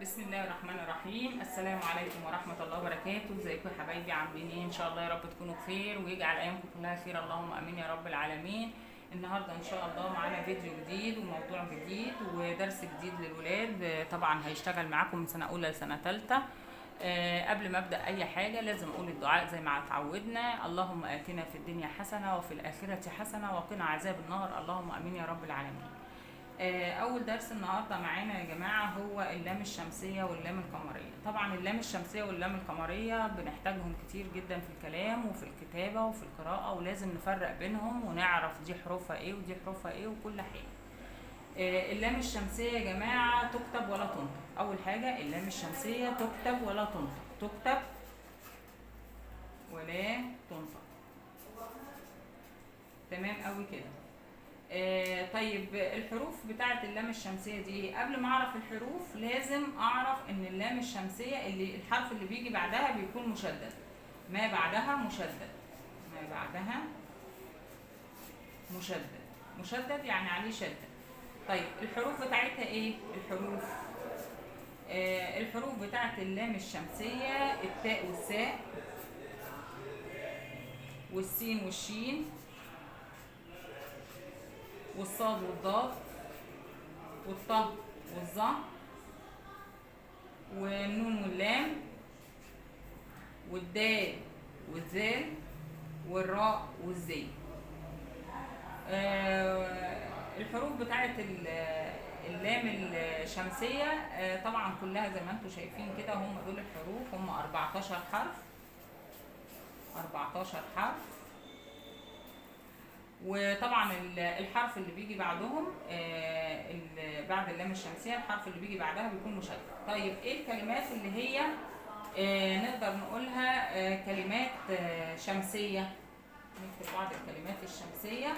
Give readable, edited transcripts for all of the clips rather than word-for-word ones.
بسم الله الرحمن الرحيم. السلام عليكم ورحمة الله وبركاته. ازيكم يا حبايبي؟ عاملين ايه؟ ان شاء الله يا رب تكونوا بخير ويجعل ايامكم كلها خير، اللهم امين يا رب العالمين. النهارده ان شاء الله معانا فيديو جديد وموضوع جديد ودرس جديد للولاد. طبعا هيشتغل معاكم من سنة اولى لسنة تالتة. قبل ما ابدا اي حاجه لازم اقول الدعاء زي ما اتعودنا: اللهم اتنا في الدنيا حسنه وفي الاخره حسنه وقنا عذاب النار، اللهم امين يا رب العالمين. اول درس النهارده معانا يا جماعه هو اللام الشمسيه واللام القمريه. طبعا اللام الشمسيه واللام القمريه بنحتاجهم كتير جدا في الكلام وفي الكتابه وفي القراءه، ولازم نفرق بينهم ونعرف دي حروفها ايه ودي حروفها ايه وكل حاجه. اللام الشمسيه يا جماعه تكتب ولا تنطق. اول حاجه اللام الشمسيه تكتب ولا تنطق، تكتب ولا تنطق. تمام قوي كده. طيب الحروف بتاعت اللام الشمسية دي، قبل ما اعرف الحروف لازم اعرف ان اللام الشمسية اللي الحرف اللي بيجي بعدها بيكون مشدد، ما بعدها مشدد، ما بعدها مشدد، مشدد يعني عليه شدة. طيب الحروف بتاعتها ايه؟ الحروف بتاعت اللام الشمسية: التاء والساء والسين والشين والصاد والضاد والطه والظا والنون واللام والدال والذال والراء والزي. الحروف بتاعت اللام الشمسية طبعا كلها زي ما انتم شايفين كده، هم دول الحروف، هم 14 حرف، 14 حرف. وطبعا الحرف اللي بيجي بعدهم بعد اللام الشمسيه الحرف اللي بيجي بعدها بيكون مشدد. طيب ايه الكلمات اللي هي نقدر نقولها كلمات شمسيه؟ نكتب بعض الكلمات الشمسيه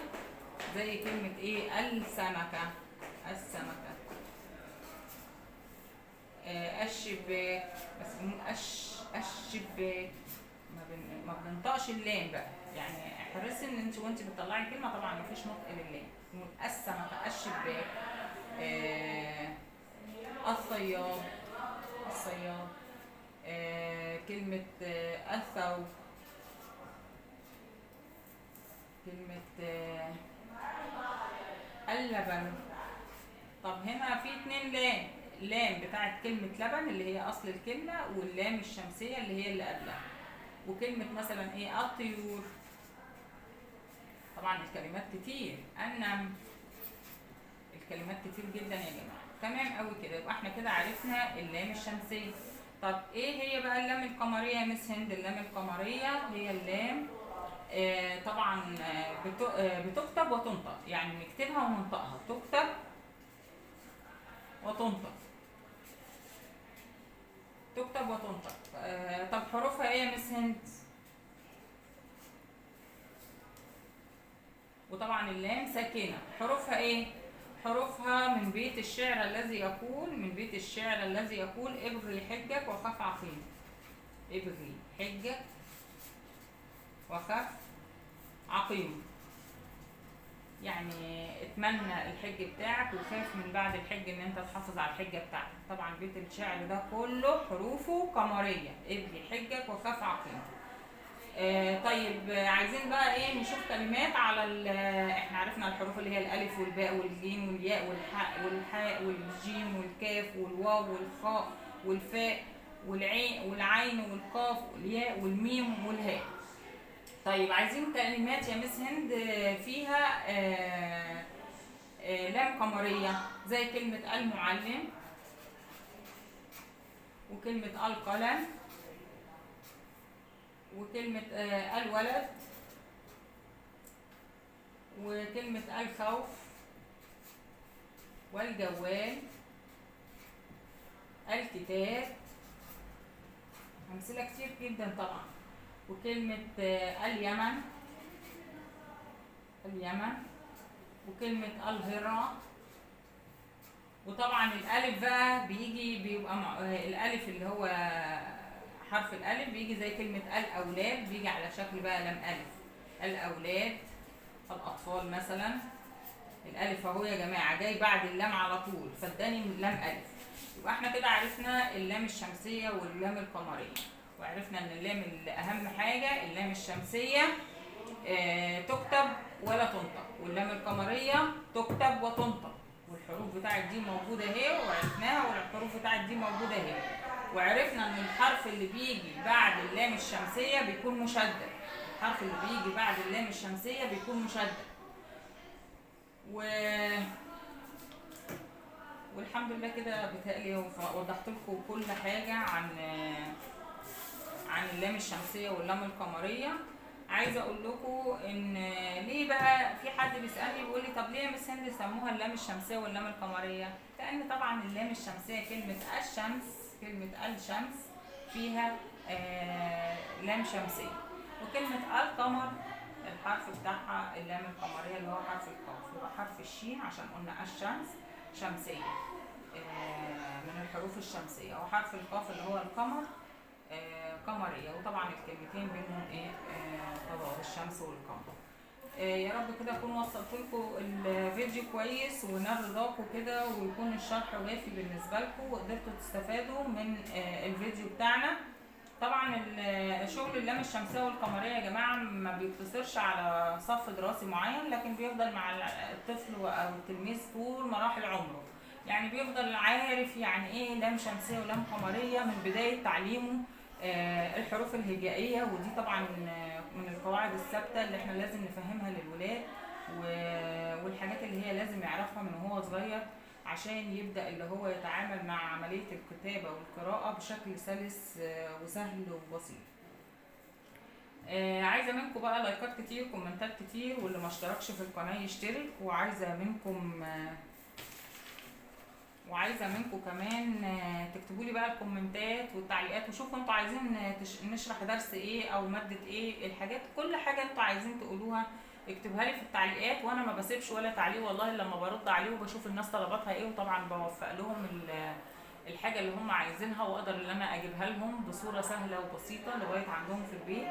زي كلمه ايه؟ السمكه، السمكه. الشباك، بس بنقول الشباك، ما بننطقش اللام بقى، يعني احرصي ان انت وانت بتطلعي كلمه طبعا مفيش نطق للام. نقول السمكه، الشباك. الصياد، الصياد. كلمه الثوب، كلمه اللبن. طب هنا في اتنين لام، لام بتاعت كلمه لبن اللي هي اصل الكلمه، واللام الشمسيه اللي هي اللي قبلها. وكلمه مثلا ايه؟ الطيور. طبعا الكلمات كتير، النمل. الكلمات كتير جدا يا جماعه. تمام قوي كده، يبقى احنا كده عرفنا اللام الشمسيه. طب ايه هي بقى اللام القمريه يا مس هند؟ اللام القمريه هي اللام طبعا بتكتب وتنطق، يعني نكتبها وننطقها، تكتب وتنطق، تكتب وتنطق. طب حروفها ايه يا مس هند؟ وطبعا اللام ساكنه. حروفها ايه؟ حروفها من بيت الشعر الذي يقول، من بيت الشعر الذي يقول: ابغي حجك وخف عقيم. ابغي حجك وخف عقيم، يعني اتمنى الحج بتاعك وخاف من بعد الحج ان انت تحافظ على الحجه بتاعتك. طبعا بيت الشعر ده كله حروفه قمريه: ابغي حجك وخف عقيم. طيب عايزين بقى ايه؟ نشوف كلمات على احنا عرفنا الحروف اللي هي الالف والباء والجيم والياء والحاء والجيم والكاف والواو والخاء والفاء والعين والقاف والياء والميم والهاء. طيب عايزين كلمات يا مس هند فيها لام قمريه، زي كلمه المعلم، وكلمه القلم، وكلمة الولد، وكلمة الخوف والجوال، الكتاب. أمثلة كتير جدا طبعا. وكلمة اليمن، اليمن، وكلمة الهرة. وطبعا الألف بقى بيبقى الألف اللي هو حرف الألف بيجي زي كلمة الأولاد، بيجي على شكل بقى لام ألف. الأولاد، الأطفال مثلا. الألف أهو يا جماعة جاي بعد اللام على طول، فاداني لام ألف. يبقى احنا كده عرفنا اللام الشمسيه واللام القمريه، وعرفنا ان اللام اهم حاجه اللام الشمسيه تكتب ولا تنطق، واللام القمريه تكتب وتنطق، والحروف بتاعت دي موجوده اهي وعرفناها، والحروف بتاعت دي موجوده اهي. وعرفنا ان الحرف اللي بيجي بعد اللام الشمسيه بيكون مشدد، الحرف اللي بيجي بعد اللام الشمسيه بيكون مشدد. والحمد لله كده بتهيألي وضحت لكم كل حاجه عن اللام الشمسيه واللام القمريه. عايزه اقول لكم ان ليه بقى في حد بيسالني بيقول لي طب ليه يا مس هند سموها اللام الشمسيه واللام القمريه؟ لان طبعا اللام الشمسيه كلمه الشمس، كلمه الشمس فيها لام شمسيه، وكلمه القمر الحرف بتاعها اللام القمريه اللي هو حرف القاف، يبقى حرف الشين عشان قلنا الشمس شمسيه من الحروف الشمسيه، وحرف القاف اللي هو القمر قمريه، وطبعا الكلمتين بينهم ايه تضاد الشمس والقمر. يا رب كده اكون وصلت لكم الفيديو كويس ونال رضاكم كده، ويكون الشرح وافي بالنسبه لكم وقدرتوا تستفادوا من الفيديو بتاعنا. طبعا شغل اللام الشمسيه والقمريه يا جماعه ما بيقتصرش على صف دراسي معين، لكن بيفضل مع الطفل او التلميذ طول مراحل عمره، يعني بيفضل عارف يعني ايه لام شمسيه ولام قمريه من بدايه تعليمه الحروف الهجائيه، ودي طبعا من القواعد الثابته اللي احنا لازم نفهمها للولاد، والحاجات اللي هي لازم يعرفها من وهو صغير عشان يبدا اللي هو يتعامل مع عمليه الكتابه والقراءه بشكل سلس وسهل وبسيط. عايزه منكم بقى لايكات كتير، كومنتات كتير، واللي ما اشتركش في القناه يشترك، وعايزه منكم كمان تكتبوا لي بقى الكومنتات والتعليقات، وشوفوا انتوا عايزين نشرح درس ايه او ماده ايه، الحاجات كل حاجه انتوا عايزين تقولوها اكتبوها لي في التعليقات، وانا ما بسيبش ولا تعليق والله لما برد عليه، وبشوف الناس طلباتها ايه، وطبعا بوفق لهم الحاجه اللي هم عايزينها، واقدر ان انا اجيبها لهم بصوره سهله وبسيطه لغايه عندهم في البيت.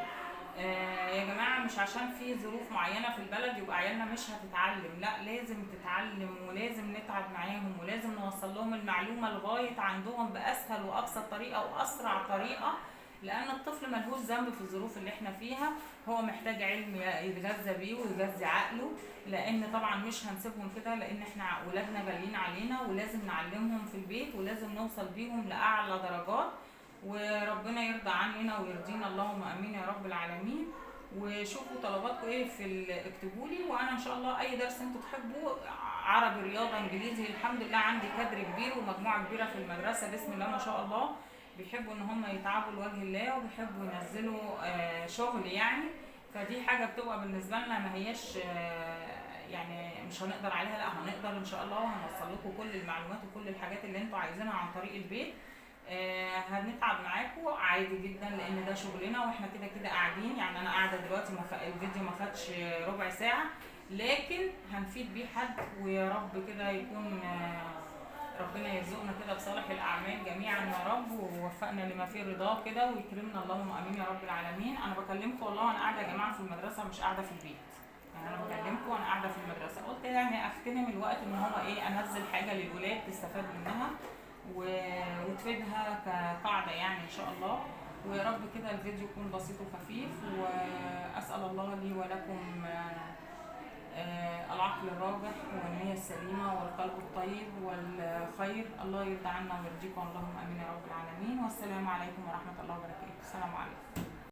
يا جماعه مش عشان في ظروف معينه في البلد يبقى عيالنا مش هتتعلم، لا لازم تتعلم، ولازم نتعب معاهم، ولازم نوصل لهم المعلومه لغايه عندهم باسهل وابسط طريقه واسرع طريقه، لان الطفل ملهوش ذنب في الظروف اللي احنا فيها، هو محتاج علم يتغذى بيه ويغذي عقله، لان طبعا مش هنسيبهم كده، لان احنا ولادنا غاليين علينا، ولازم نعلمهم في البيت، ولازم نوصل بيهم لاعلى درجات، وربنا يرضى عننا ويرضينا اللهم امين يا رب العالمين. وشوفوا طلباتكم ايه اكتبوا لي، وانا ان شاء الله اي درس انتوا تحبوا، عربي رياضه انجليزي، الحمد لله عندي كادر كبير ومجموعه كبيره في المدرسه بسم الله ما شاء الله، بيحبوا ان هم يتعبوا لوجه الله، وبيحبوا ينزلوا شغل يعني، فدي حاجه بتبقى بالنسبه لنا ما هياش يعني مش هنقدر عليها، لا هنقدر ان شاء الله، وهنوصل لكم كل المعلومات وكل الحاجات اللي انتوا عايزينها عن طريق البيت. هنتعب معاكم عادي جدا، لان ده شغلنا، واحنا كده كده قاعدين، يعني انا قاعده دلوقتي الفيديو ما خدش ربع ساعه، لكن هنفيد بيه حد، ويا رب كده يكون ربنا يرزقنا كده بصالح الاعمال جميعا يا رب، ووفقنا لما فيه رضاه كده، ويكرمنا اللهم امين يا رب العالمين. انا بكلمكم والله وانا قاعده يا جماعه في المدرسه، مش قاعده في البيت، يعني انا بكلمكم وانا قاعده في المدرسه، قلت يعني اغتنم الوقت ان هو ايه انزل حاجه للولاد تستفاد منها وتفيدها كقاعده يعني ان شاء الله، ويا رب كده الفيديو يكون بسيط وخفيف، واسال الله لي ولكم العقل الراجح والنية السليمة والقلب الطيب والخير، الله يرضى عنا ويرضيكم اللهم امين يا رب العالمين، والسلام عليكم ورحمة الله وبركاته. السلام عليكم.